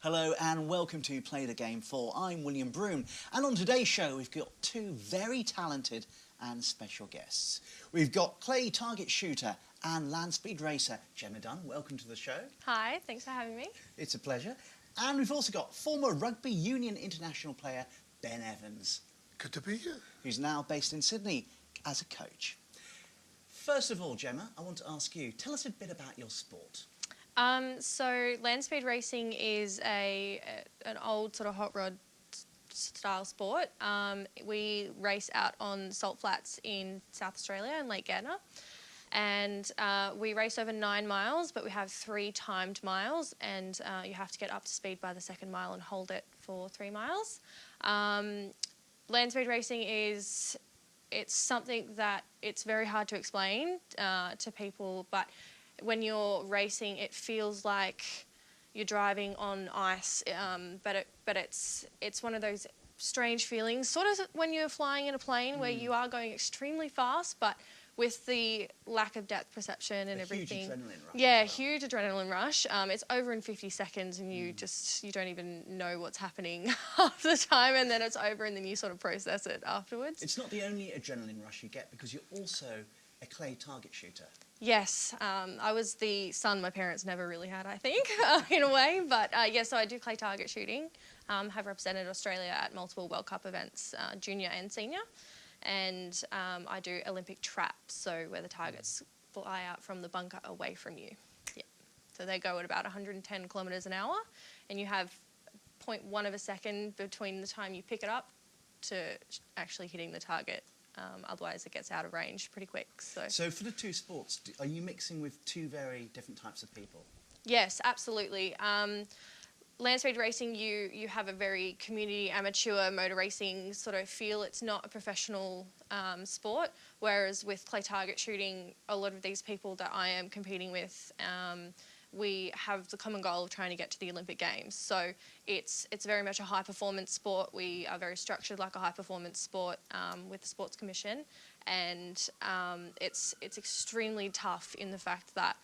Hello and welcome to Play the Game 4. I'm William Brougham, and on today's show we've got two very talented and special guests. We've got clay target shooter and land speed racer Gemma Dunn. Welcome to the show. Hi, thanks for having me. It's a pleasure. And we've also got former Rugby Union international player Ben Evans. Good to be here. Who's now based in Sydney as a coach. First of all, Gemma, I want to ask you, tell us a bit about your sport. So land speed racing is an old sort of hot rod style sport. We race out on salt flats in South Australia and Lake Ghana, and we race over 9 miles, but we have 3 timed miles, and you have to get up to speed by the second mile and hold it for 3 miles. Land speed racing it's something that it's very hard to explain to people, but when you're racing, it feels like you're driving on ice, but it's one of those strange feelings, sort of when you're flying in a plane where you are going extremely fast, but with the lack of depth perception and everything. Huge adrenaline rush. Yeah, huge adrenaline rush. It's over in 50 seconds, and you don't even know what's happening half the time, and then it's over, and then you sort of process it afterwards. It's not the only adrenaline rush you get because you're also a clay target shooter. Yes, I was the son my parents never really had, I think, in a way. But yeah, so I do clay target shooting, have represented Australia at multiple World Cup events, junior and senior. And I do Olympic traps, so where the targets fly out from the bunker away from you. Yeah. So they go at about 110 kilometres an hour, and you have 0.1 of a second between the time you pick it up to actually hitting the target. Otherwise, it gets out of range pretty quick. So for the two sports, are you mixing with two very different types of people? Yes, absolutely. Land speed racing, you have a very community, amateur motor racing sort of feel. It's not a professional sport, whereas with clay target shooting, a lot of these people that I am competing with, we have the common goal of trying to get to the Olympic Games. So it's very much a high performance sport. We are very structured like a high performance sport with the Sports Commission, and it's extremely tough in the fact that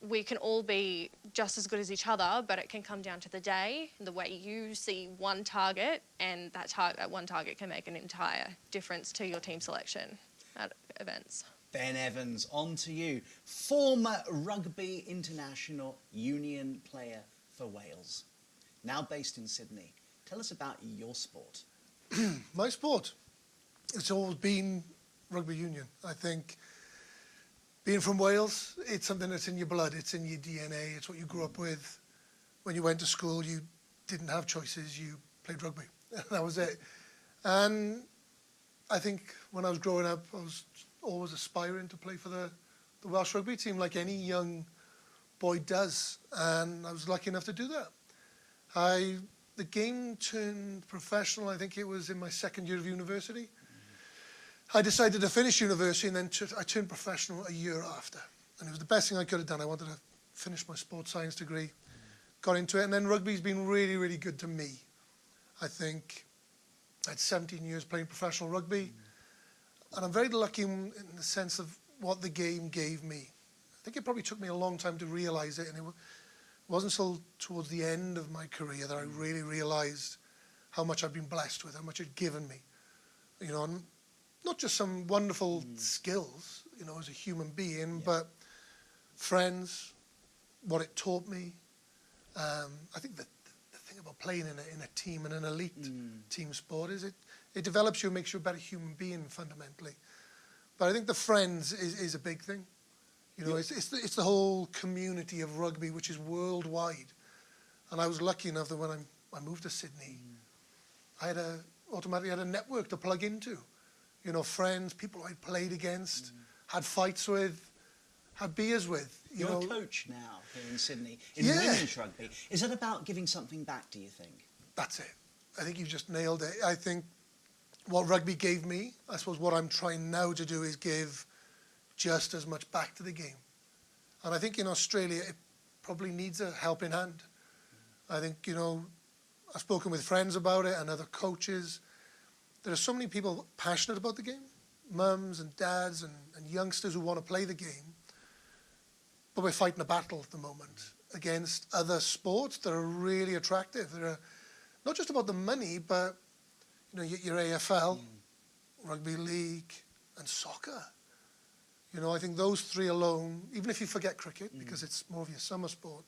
we can all be just as good as each other, but it can come down to the day, the way you see one target, and that one target can make an entire difference to your team selection at events. Ben Evans, on to you. Former Rugby International Union player for Wales, now based in Sydney. Tell us about your sport. My sport, it's always been rugby union. I think being from Wales, it's something that's in your blood, it's in your DNA, it's what you grew up with. When you went to school, you didn't have choices, you played rugby. That was it. And I think when I was growing up, I was always aspiring to play for the Welsh rugby team like any young boy does, and I was lucky enough to do that. The game turned professional, I think it was in my second year of university. I decided to finish university, and then I turned professional a year after, and it was the best thing I could have done. I wanted to finish my sports science degree, got into it, and then rugby's been really, really good to me. I think I had 17 years playing professional rugby. And I'm very lucky in the sense of what the game gave me. I think it probably took me a long time to realise it, and it wasn't until towards the end of my career that I really realised how much I've been blessed with, how much it's given me. You know, and not just some wonderful skills, you know, as a human being, but friends, what it taught me. I think the thing about playing in a team, in an elite team sport, is it develops you and makes you a better human being fundamentally. But I think the friends is a big thing. You know, it's the whole community of rugby, which is worldwide. And I was lucky enough that when I moved to Sydney, I automatically had a network to plug into. You know, friends, people I'd played against, had fights with, had beers with. You're a coach now here in Sydney in women's rugby. Is that about giving something back, do you think? That's it. I think you've just nailed it. I think what rugby gave me, I suppose what I'm trying now to do is give just as much back to the game. And I think in Australia, it probably needs a helping hand. I think, you know, I've spoken with friends about it and other coaches. There are so many people passionate about the game, mums and dads and youngsters who want to play the game. But we're fighting a battle at the moment. against other sports that are really attractive. They're not just about the money, but you know, your AFL, rugby league, and soccer. You know, I think those three alone, even if you forget cricket, because it's more of your summer sport,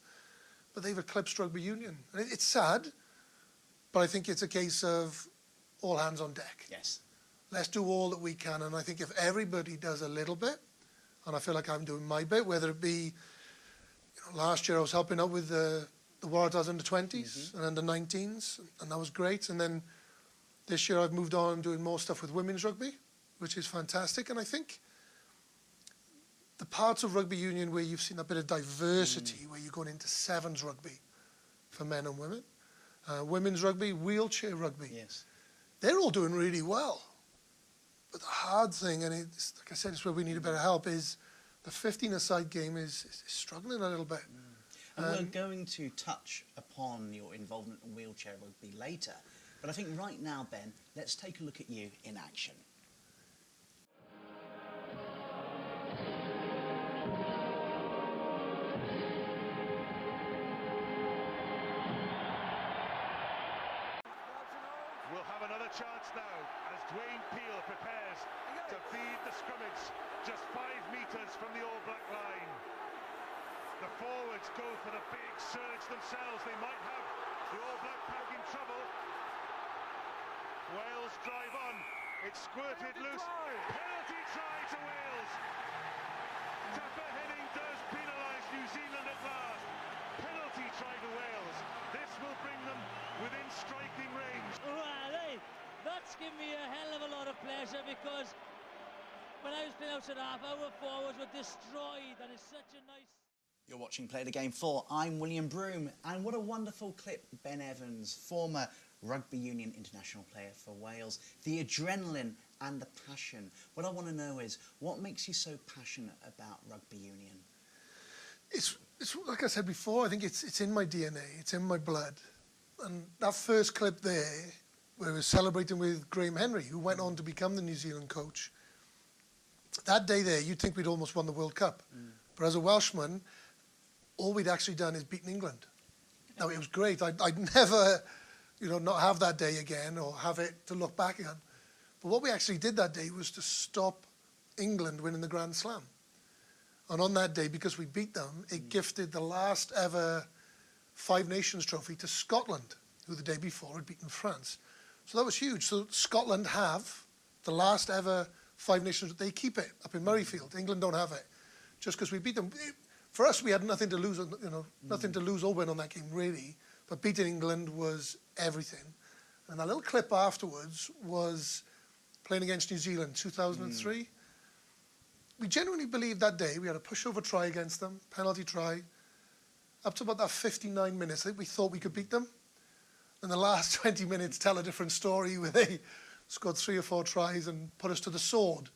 but they've eclipsed rugby union. And it's sad, but I think it's a case of all hands on deck. Yes. Let's do all that we can. And I think if everybody does a little bit, and I feel like I'm doing my bit, whether it be, you know, last year I was helping out with the Waratahs under 20s and under 19s, and that was great. And then this year I've moved on and doing more stuff with women's rugby, which is fantastic. And I think the parts of rugby union where you've seen a bit of diversity, where you're going into sevens rugby for men and women, women's rugby, wheelchair rugby, they're all doing really well. But the hard thing, and it's, like I said, it's where we need a bit of help, is the 15-a-side game is struggling a little bit. And we're going to touch upon your involvement in wheelchair rugby later. But I think right now, Ben, let's take a look at you in action. We'll have another chance now as Dwayne Peel prepares to feed the scrimmage just 5 metres from the All Black line. The forwards go for the big surge themselves. They might have the All Black pack in trouble. Wales drive on. It's squirted loose. Penalty try to Wales. Tougher heading does penalise New Zealand at last. Penalty try to Wales. This will bring them within striking range. Well, hey, that's given me a hell of a lot of pleasure, because when I was playing out at half, our forwards were destroyed, and it's such a nice... You're watching Play the Game 4. I'm William Brougham, and what a wonderful clip. Ben Evans, former Rugby Union international player for Wales. The adrenaline and the passion. What I want to know is, what makes you so passionate about rugby union? It's like I said before, I think it's in my DNA, it's in my blood. And that first clip there, where we were celebrating with Graham Henry, who went on to become the New Zealand coach, that day there, you'd think we'd almost won the World Cup. But as a Welshman, all we'd actually done is beaten England. Now, it was great. I'd never, you know, not have that day again or have it to look back on. But what we actually did that day was to stop England winning the Grand Slam. And on that day, because we beat them, it gifted the last ever Five Nations trophy to Scotland, who the day before had beaten France. So that was huge. So Scotland have the last ever Five Nations. They keep it up in Murrayfield. England don't have it, just because we beat them. For us, we had nothing to lose, you know, nothing to lose or win on that game, really. But beating England was everything. And that little clip afterwards was playing against New Zealand, 2003. We genuinely believed that day we had a pushover try against them, penalty try. Up to about that 59 minutes, I think we thought we could beat them. And the last 20 minutes tell a different story, where they scored 3 or 4 tries and put us to the sword.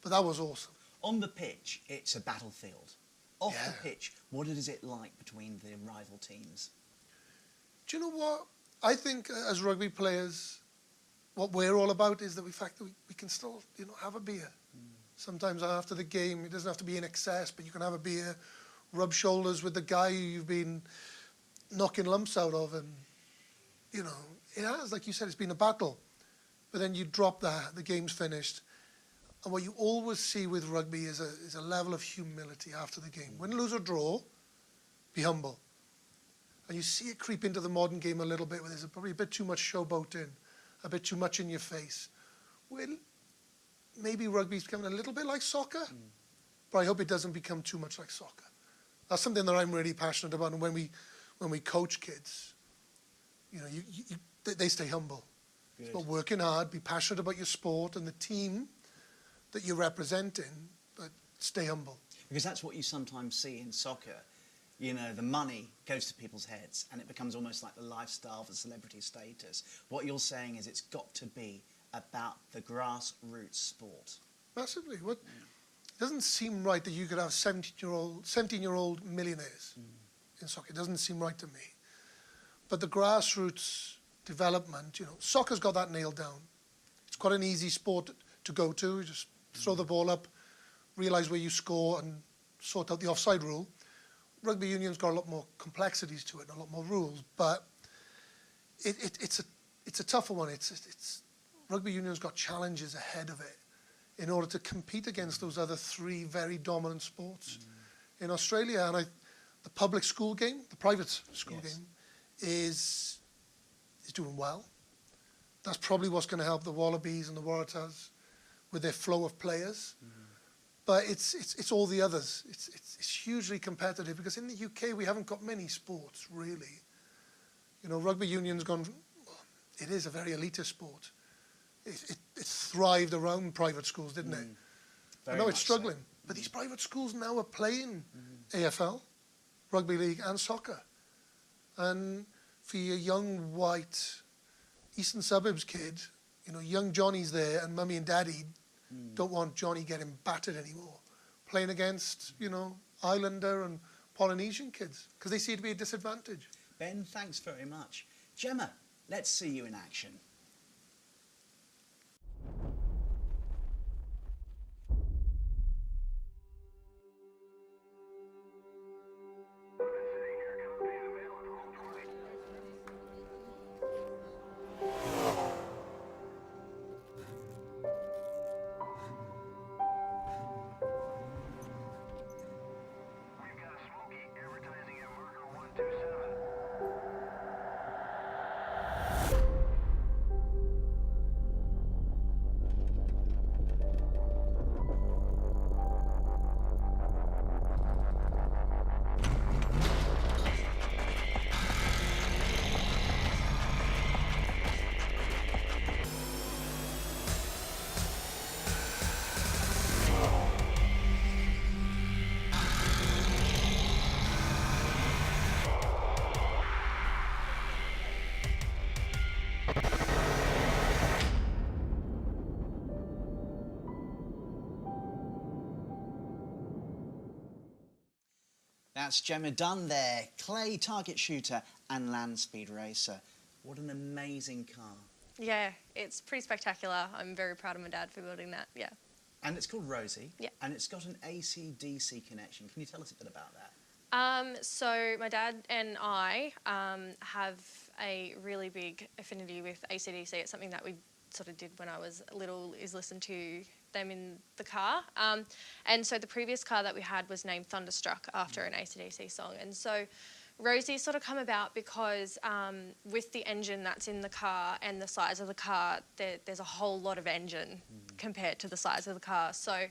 But that was awesome. On the pitch, it's a battlefield. Off the pitch, what is it like between the rival teams? Do you know what? I think as rugby players, what we're all about is that the fact that we can still, you know, have a beer. Sometimes after the game, it doesn't have to be in excess, but you can have a beer, rub shoulders with the guy who you've been knocking lumps out of, and, you know, it has, like you said, it's been a battle. But then you drop that, the game's finished. And what you always see with rugby is a level of humility after the game. Win, lose or draw, be humble. And you see it creep into the modern game a little bit, where there's probably a bit too much showboating, a bit too much in your face. Well, maybe rugby's becoming a little bit like soccer, but I hope it doesn't become too much like soccer. That's something that I'm really passionate about. And when we coach kids, you know, they stay humble. Good. It's about working hard, be passionate about your sport and the team that you're representing, but stay humble. Because that's what you sometimes see in soccer. You know, the money goes to people's heads, and it becomes almost like the lifestyle for celebrity status. What you're saying is it's got to be about the grassroots sport. Massively. It doesn't seem right that you could have 17-year-old millionaires in soccer. It doesn't seem right to me. But the grassroots development, you know, soccer's got that nailed down. It's quite an easy sport to go to. You just throw the ball up, realise where you score, and sort out the offside rule. rugby union's got a lot more complexities to it and a lot more rules, but it's a tougher one. Rugby union's got challenges ahead of it in order to compete against those other three very dominant sports. In Australia, and the public school game, the private school game, is doing well. That's probably what's going to help the Wallabies and the Waratahs with their flow of players. But it's all the others. It's hugely competitive because in the UK we haven't got many sports really. You know, rugby union's gone. Well, it is a very elitist sport. It thrived around private schools, didn't it? I know it's struggling, but these private schools now are playing AFL, rugby league, and soccer. And for your young white Eastern Suburbs kid, you know, young Johnny's there, and mummy and daddy don't want Johnny getting battered anymore, playing against, you know, Islander and Polynesian kids, because they see it to be a disadvantage. Ben, thanks very much. Gemma, let's see you in action. That's Gemma Dunn there, clay target shooter and land speed racer. What an amazing car. Yeah, it's pretty spectacular. I'm very proud of my dad for building that, yeah. And it's called Rosie. Yeah. And it's got an AC/DC connection. Can you tell us a bit about that? So my dad and I have a really big affinity with AC/DC. It's something that we sort of did when I was little, is listen to them in the car. And so the previous car that we had was named Thunderstruck after an AC/DC song. And so Rosie sort of come about because with the engine that's in the car and the size of the car, there's a whole lot of engine compared to the size of the car. So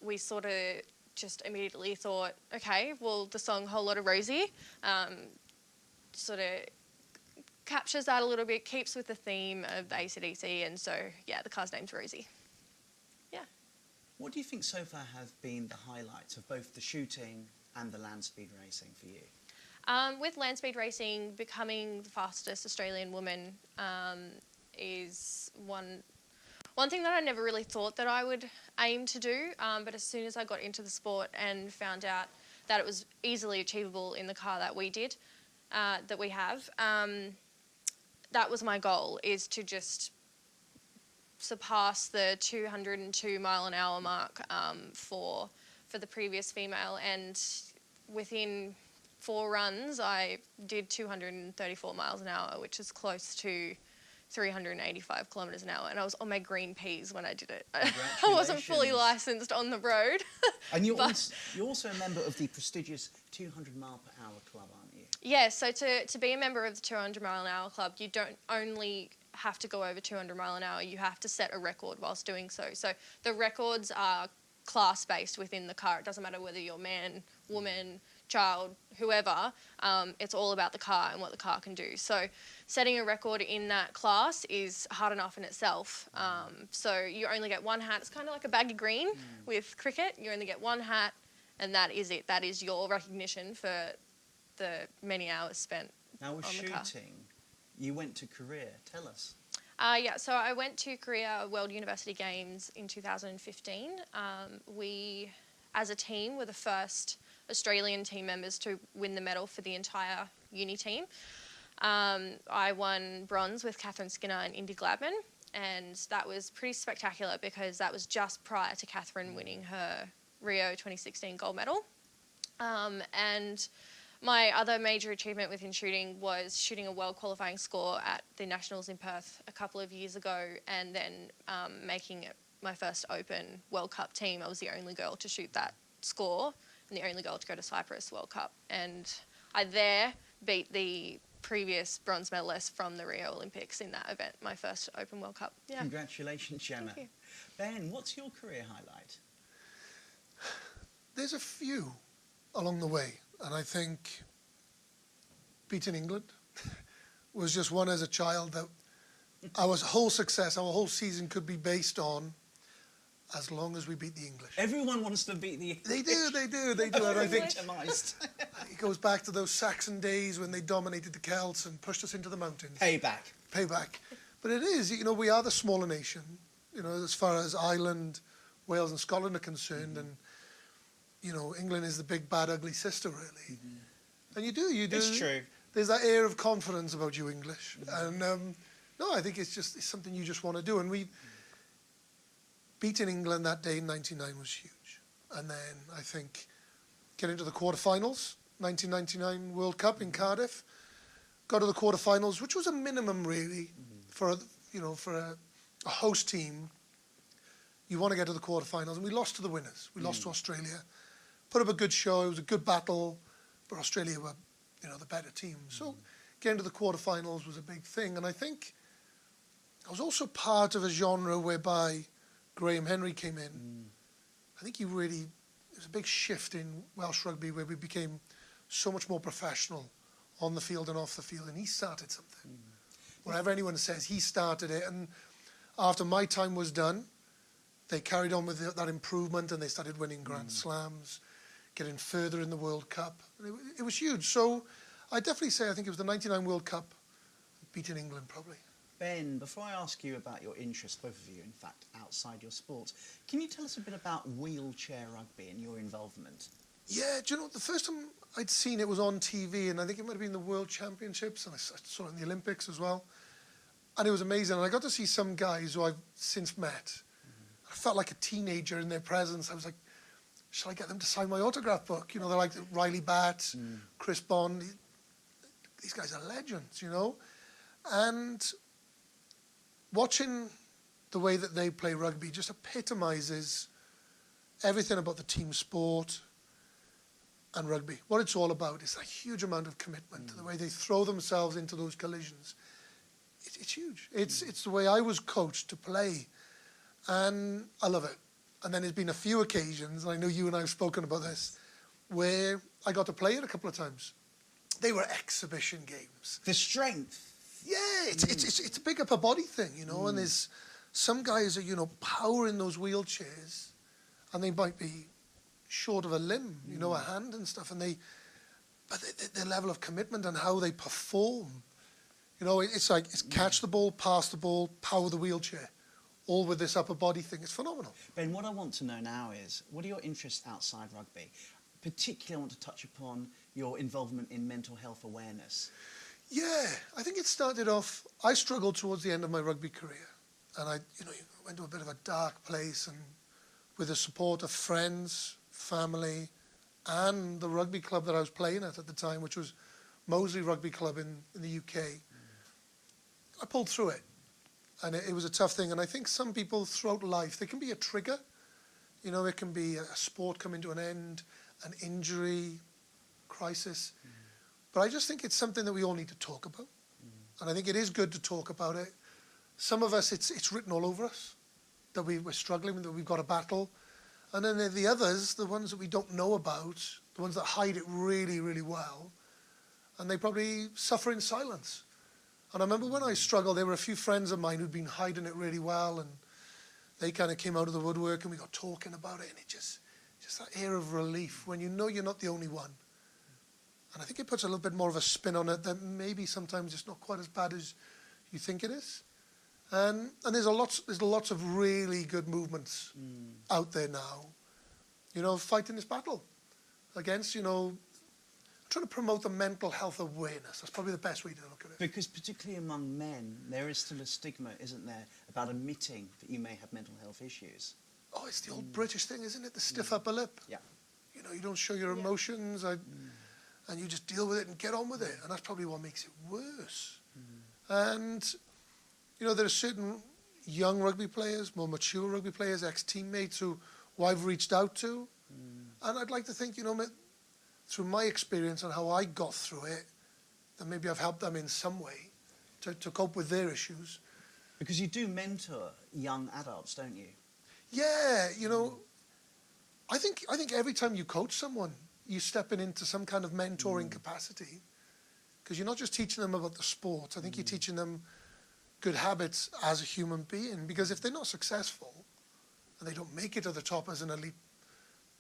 we sort of just immediately thought, okay, well, the song Whole Lot of Rosie sort of captures that a little bit, keeps with the theme of the AC/DC, and so, yeah, the car's name's Rosie. Yeah. What do you think so far have been the highlights of both the shooting and the land speed racing for you? With land speed racing, becoming the fastest Australian woman is one thing that I never really thought that I would aim to do, but as soon as I got into the sport and found out that it was easily achievable in the car that we did, that we have, that was my goal, is to just surpass the 202 mile an hour mark for the previous female, and within 4 runs I did 234 miles an hour, which is close to 385 kilometres an hour, and I was on my green peas when I did it. I wasn't fully licensed on the road. And you're also a member of the prestigious 200 mile per hour club, aren't you? Yeah, so to be a member of the 200 mile an hour club, you don't only have to go over 200 mile an hour, you have to set a record whilst doing so. So the records are class-based within the car. It doesn't matter whether you're man, woman, child, whoever, it's all about the car and what the car can do. So setting a record in that class is hard enough in itself. So you only get one hat. It's kind of like a bag of green with cricket. You only get one hat, and that is it. That is your recognition for the many hours spent now with on the car. shooting, you went to Korea. Tell us. Yeah, so I went to Korea World University Games in 2015. We, as a team, were the first Australian team members to win the medal for the entire uni team. I won bronze with Catherine Skinner and Indy Gladman, and that was pretty spectacular because that was just prior to Catherine winning her Rio 2016 gold medal. And my other major achievement within shooting was shooting a world qualifying score at the Nationals in Perth a couple of years ago, and then making it my first Open World Cup team. I was the only girl to shoot that score and the only girl to go to Cyprus World Cup. And I there beat the previous bronze medalist from the Rio Olympics in that event, my first Open World Cup. Yeah. Congratulations, Gemma. Thank you. Ben, what's your career highlight? There's a few along the way, and I think beating England was just one as a child that our whole success, our whole season could be based on as long as we beat the English. Everyone wants to beat the English. They do. And I think Victimised. it goes back to those Saxon days when they dominated the Celts and pushed us into the mountains. Payback. But it is, you know, we are the smaller nation, you know, as far as Ireland, Wales and Scotland are concerned, and, you know, England is the big, bad, ugly sister, really. And you do. It's true. There's that air of confidence about you English. And, no, I think it's something you just want to do. And we beating England that day in '99 was huge. And then I think getting to the quarterfinals, 1999 World Cup in Cardiff, got to the quarterfinals, which was a minimum really for a host team. You want to get to the quarterfinals, and we lost to the winners. We lost to Australia. Put up a good show. It was a good battle, but Australia were, you know, the better team. So getting to the quarterfinals was a big thing, and I think I was also part of a genre whereby Graham Henry came in. I think it was a big shift in Welsh rugby where we became so much more professional on the field and off the field, and he started something. Wherever anyone says, he started it, and after my time was done, they carried on with that improvement, and they started winning Grand Slams, getting further in the World Cup. And it was huge. So I definitely say I think it was the '99 World Cup, beating England probably. Ben, before I ask you about your interest, both of you, in fact, outside your sport, can you tell us a bit about wheelchair rugby and your involvement? Yeah, do you know, the first time I'd seen it was on TV, and I think it might have been the World Championships, and I saw it in the Olympics as well. And it was amazing. And I got to see some guys who I've since met. I felt like a teenager in their presence. I was like, shall I get them to sign my autograph book? You know, they're like Riley Batt, Chris Bond. These guys are legends, you know. And watching the way that they play rugby just epitomises everything about the team sport and rugby. What it's all about is a huge amount of commitment, the way they throw themselves into those collisions. It's huge. It's the way I was coached to play, and I love it. And then there's been a few occasions, and I know you and I have spoken about this, where I got to play it a couple of times. They were exhibition games. The strength. Yeah, it's a big upper body thing, you know, and there's some guys are, you know, powering those wheelchairs, and they might be short of a limb, you know, a hand and stuff, and but their level of commitment and how they perform, you know, it's catch the ball, pass the ball, power the wheelchair, all with this upper body thing. It's phenomenal. Ben, what I want to know now is, what are your interests outside rugby? Particularly, I want to touch upon your involvement in mental health awareness. Yeah, I think it started off, I struggled towards the end of my rugby career, and I went to a bit of a dark place, and with the support of friends, family, and the rugby club that I was playing at the time, which was Moseley Rugby Club in the UK, I pulled through it. And it was a tough thing. And I think some people throughout life, there can be a trigger. You know, it can be a sport coming to an end, an injury, crisis. But I just think it's something that we all need to talk about. And I think it is good to talk about it. Some of us, it's written all over us, that we're struggling, that we've got a battle. And then there are the others, the ones that we don't know about, the ones that hide it really, really well. And they probably suffer in silence. And I remember when I struggled, there were a few friends of mine who'd been hiding it really well, and they kind of came out of the woodwork, and we got talking about it, and it just that air of relief when you know you're not the only one. And I think it puts a little bit more of a spin on it that maybe sometimes it's not quite as bad as you think it is. And there's lots of really good movements out there now, you know, fighting this battle against, you know, trying to promote the mental health awareness. That's probably the best way to look at it. Because particularly among men, there is still a stigma, isn't there, about admitting that you may have mental health issues. Oh, it's the old British thing, isn't it? The stiff upper lip. Yeah. You know, you don't show your emotions, and you just deal with it and get on with it. And that's probably what makes it worse. And, you know, there are certain young rugby players, more mature rugby players, ex-teammates who I've reached out to. And I'd like to think, you know, through my experience and how I got through it, that maybe I've helped them in some way to cope with their issues. Because you do mentor young adults, don't you? Yeah, you know, I think every time you coach someone, you're stepping into some kind of mentoring capacity, because you're not just teaching them about the sport. I think you're teaching them good habits as a human being, because if they're not successful and they don't make it to the top as an elite,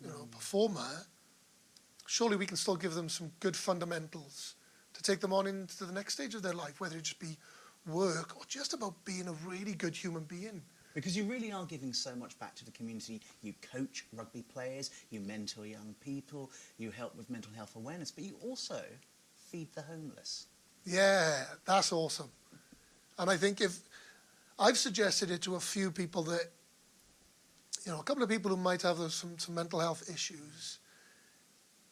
you know, performer, surely we can still give them some good fundamentals to take them on into the next stage of their life, whether it just be work or just about being a really good human being. Because you really are giving so much back to the community. You coach rugby players, you mentor young people, you help with mental health awareness, but you also feed the homeless. Yeah, that's awesome. And I think if I've suggested it to a few people that, you know, a couple of people who might have some mental health issues,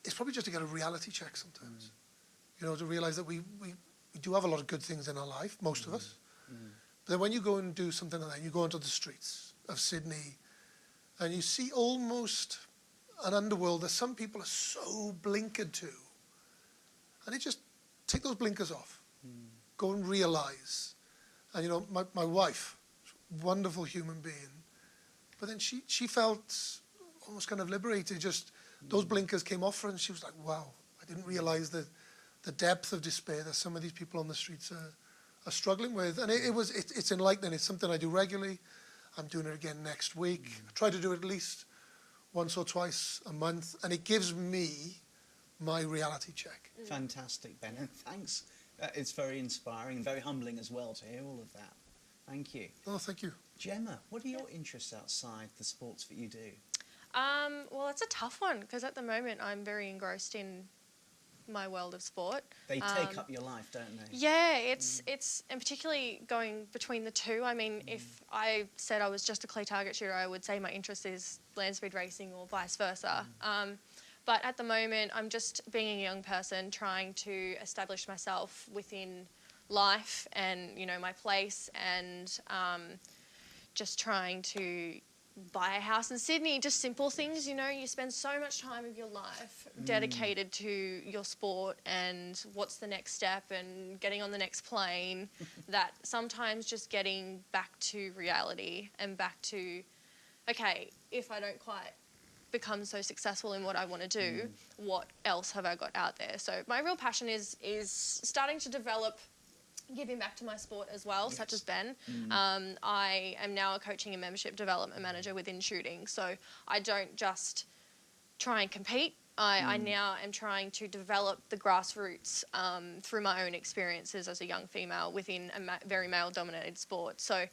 it's probably just to get a reality check sometimes. You know, to realise that we do have a lot of good things in our life, most of us. But then when you go and do something like that, you go into the streets of Sydney and you see almost an underworld that some people are so blinkered to. And it just, take those blinkers off. Go and realise. And, you know, my wife, wonderful human being, but then she felt almost kind of liberated. Just those blinkers came off her and she was like, wow, I didn't realise the depth of despair that some of these people on the streets are struggling with. And it's enlightening. It's something I do regularly. I'm doing it again next week. I try to do it at least once or twice a month, and it gives me my reality check. Fantastic, Ben, and thanks. It's very inspiring and very humbling as well to hear all of that. Thank you. Oh, thank you. Gemma, what are your interests outside the sports that you do? Well, it's a tough one, because at the moment I'm very engrossed in my world of sport. They take up your life, don't they? Yeah, it's and particularly going between the two. I mean, if I said I was just a clay target shooter, I would say my interest is land speed racing or vice versa. But at the moment, I'm just being a young person trying to establish myself within life and, you know, my place, and just trying to buy a house in Sydney, just simple things, you know. You spend so much time of your life dedicated to your sport and what's the next step and getting on the next plane, that sometimes just getting back to reality and back to, okay, if I don't quite become so successful in what I want to do, what else have I got out there? So my real passion is starting to develop giving back to my sport as well, such as Ben. I am now a coaching and membership development manager within shooting, so I don't just try and compete. I now am trying to develop the grassroots through my own experiences as a young female within a very male-dominated sport. So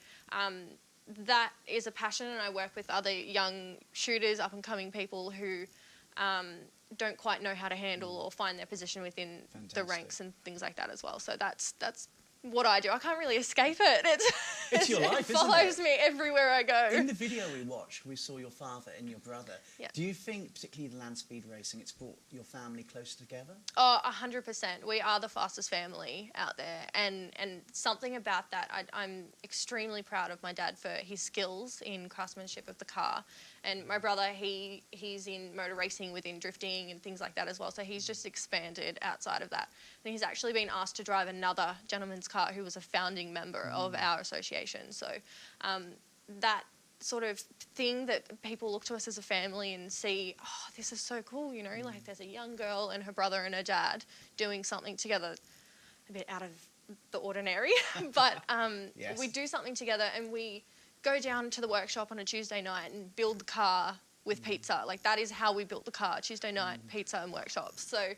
that is a passion, and I work with other young shooters, up-and-coming people who don't quite know how to handle or find their position within the ranks and things like that as well. So that's what I do. I can't really escape it. It's your life, it follows me everywhere I go. In the video we watched, we saw your father and your brother. Yeah. Do you think, particularly the land speed racing, it's brought your family closer together? Oh, 100%. We are the fastest family out there, and something about that, I'm extremely proud of my dad for his skills in craftsmanship of the car. And my brother, he's in motor racing within drifting and things like that as well. So he's just expanded outside of that. And he's actually been asked to drive another gentleman's car who was a founding member of our association. So that sort of thing that people look to us as a family and see, oh, this is so cool, you know, like there's a young girl and her brother and her dad doing something together, a bit out of the ordinary. But Yes. we do something together, and we go down to the workshop on a Tuesday night and build the car with pizza. Like, that is how we built the car, Tuesday night, pizza and workshops. So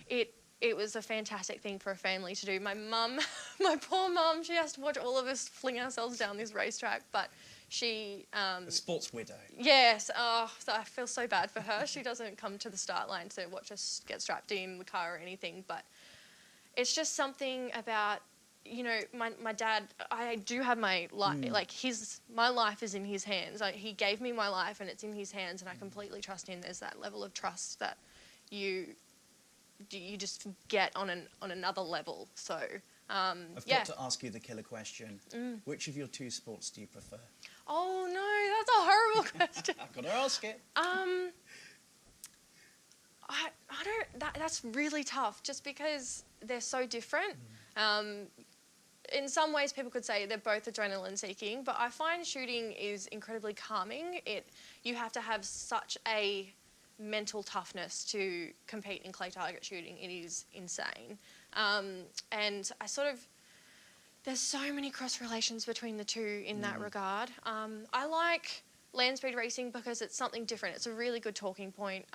it was a fantastic thing for a family to do. My mum, my poor mum, she has to watch all of us fling ourselves down this racetrack, but she... A sports widow. Yes, oh, so I feel so bad for her. She doesn't come to the start line to watch us get strapped in the car or anything, but it's just something about, you know, my dad, I do have my life, like my life is in his hands. Like, he gave me my life and it's in his hands, and I completely trust him. There's that level of trust that you just get on another level. So, I've got to ask you the killer question. Which of your two sports do you prefer? Oh no, that's a horrible question. I've got to ask it. I don't. That's really tough, just because they're so different. In some ways, people could say they're both adrenaline-seeking, but I find shooting is incredibly calming. You have to have such a mental toughness to compete in clay target shooting. It is insane, and there's so many cross relations between the two in that regard. I like land speed racing because it's something different. It's a really good talking point.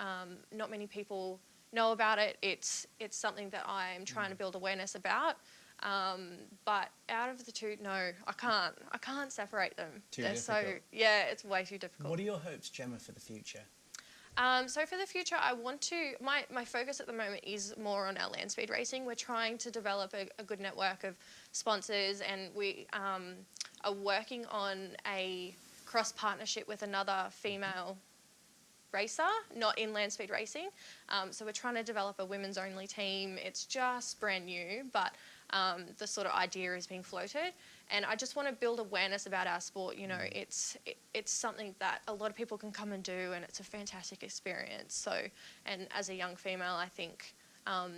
Not many people know about it. It's something that I'm trying to build awareness about. But out of the two, no, I can't separate them. Too They're difficult. yeah, it's way too difficult. What are your hopes, Gemma, for the future? So for the future, I want to, my focus at the moment is more on our land speed racing. We're trying to develop a good network of sponsors, and we are working on a cross partnership with another female racer, not in land speed racing. So we're trying to develop a women's only team. It's just brand new, but the sort of idea is being floated. And I just want to build awareness about our sport. You know, it's something that a lot of people can come and do, and it's a fantastic experience. So, and as a young female, I think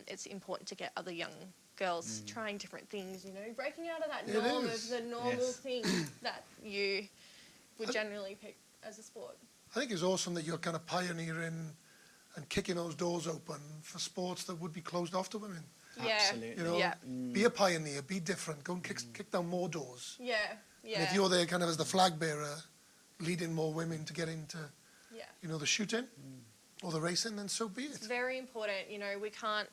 it's important to get other young girls trying different things, you know, breaking out of that norm of the normal thing that you would generally pick as a sport. I think it's awesome that you're kind of pioneering and kicking those doors open for sports that would be closed off to women. Yeah, Absolutely. You know, yeah, be a pioneer, be different, go and kick down more doors. yeah, yeah. And if you're there kind of as the flag bearer, leading more women to get into, Yeah. you know, the shooting or the racing, then so be it. It's very important. You know, we can't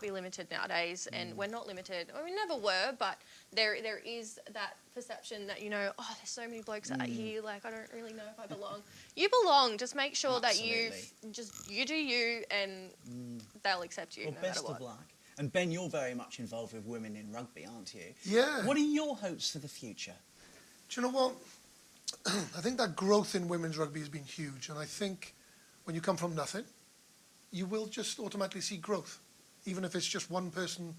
be limited nowadays, and we're not limited. I mean, we never were, but there is that perception that, you know, oh, there's so many blokes out here, like, I don't really know if I belong. You belong. Just make sure that you do you, and they'll accept you Well, no best matter what. of luck. And Ben, you're very much involved with women in rugby, aren't you? Yeah. What are your hopes for the future? Do you know what? I think that growth in women's rugby has been huge, and I think when you come from nothing, you will just automatically see growth. Even if it's just one person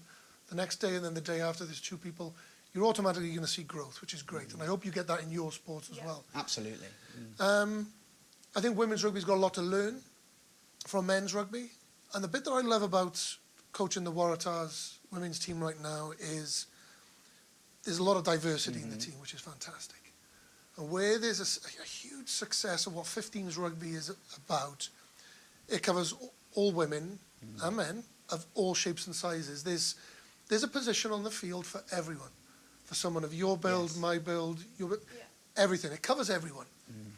the next day and then the day after there's two people, you're automatically going to see growth, which is great. And I hope you get that in your sports as well. Absolutely. I think women's rugby's got a lot to learn from men's rugby. And the bit that I love about coaching the Waratahs women's team right now is there's a lot of diversity in the team, which is fantastic. And where there's a huge success of what 15s rugby is about, it covers all women and men of all shapes and sizes. There's a position on the field for everyone. For someone of your build, my build, everything. It covers everyone.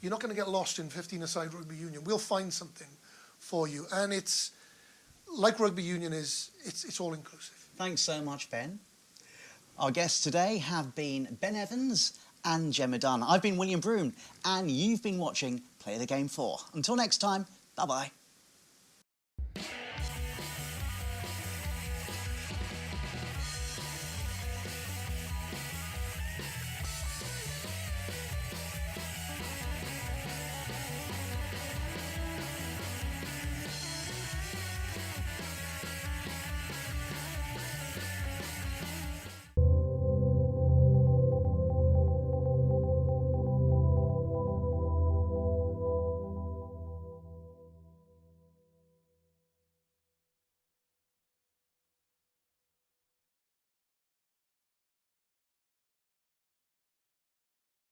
You're not going to get lost in 15-a-side rugby union. We'll find something for you. And it's, like rugby union is, it's all inclusive. Thanks so much, Ben. Our guests today have been Ben Evans and Gemma Dunn. I've been William Brougham, and you've been watching Play the Game 4. Until next time, bye-bye.